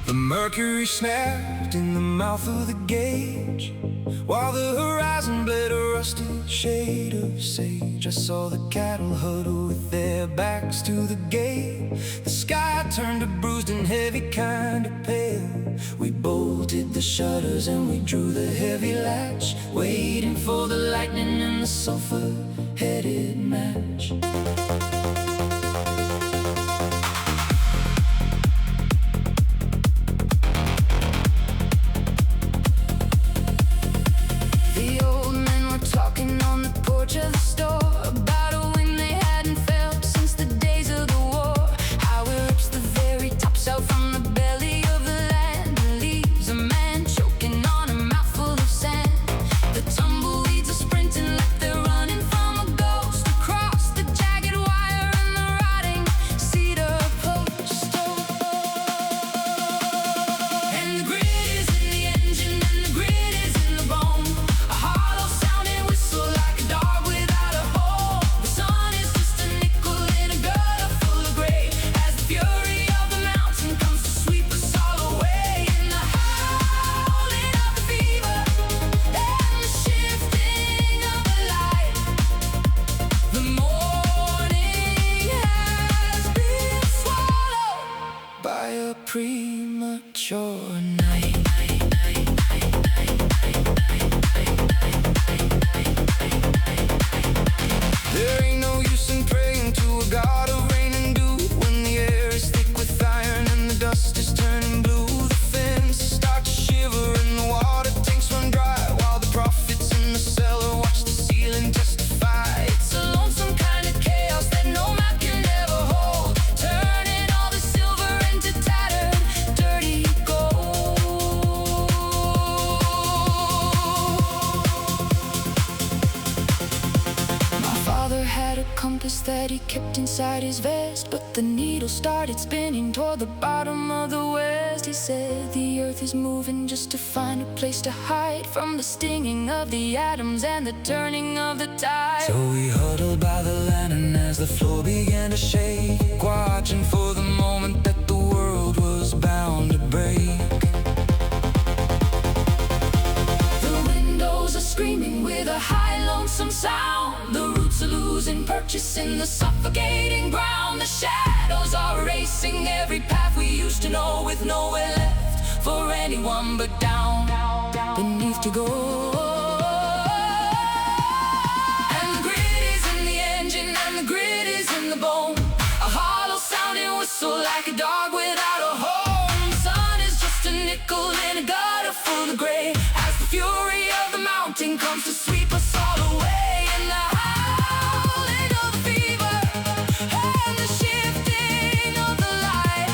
The mercury snapped in the mouth of the gauge, while the horizon bled a rusty shade of sage. I saw the cattle huddle with their backs to the gate. The sky turned a bruised and heavy, kind of pale. We bolted the shutters and we drew the heavy latch, waiting for the lightning and the sulfur-headed match. Premature night. There ain't no use in praying to a god of rain and dew when the air is thick with iron and the dust is turning blue. The fences start to shiver and the water tanks run dry, while the prophets in the cellar watch the ceiling testify. It's a lonesome kind of chaos that no map can ever hold, turning all the silver into tattered, dirty gold. My father had a compass that he kept inside his vest, but the needle started spinning toward the bottom of the west. He said the earth is moving just to find a place to hide from the stinging of the atoms and the turning of the tide. So we huddled by the lantern as the floor began to shake, watching for the moment that the world was bound to break. The windows are screaming with a high, lonesome sound. The roots are losing purchase in the suffocating ground. The shadows are erasing every path we used to know, with nowhere left for anyone but down beneath to go. And the grit is in the engine and the grit is in the bone, a hollow sounding whistle like a dog without a home. The sun is just a nickel in a gutter full of gray, as the fury of the mountain comes to sweep us all away. In the howling of the fever and the shifting of the light,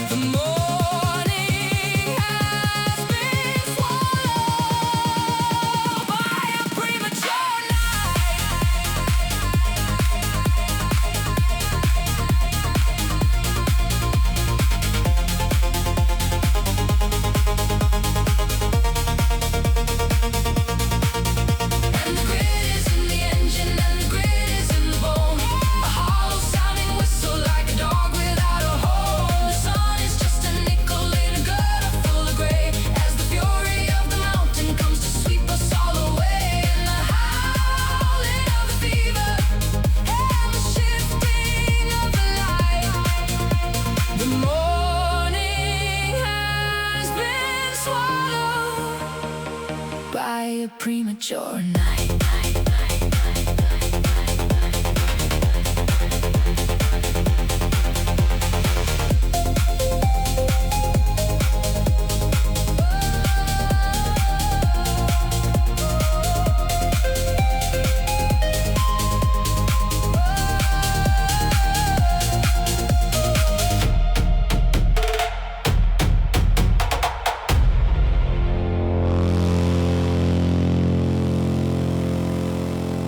the morning has been swallowed by a premature night. And the grit is in the engine and the grit is in the bone, a hollow sounding whistle like a dog without a home. The sun is just a nickel in a gutter full of gray, as the fury of the mountain comes to sweep us all away. In the howling of the fever and the shifting of the light, the morning has been swallowed by a premature night.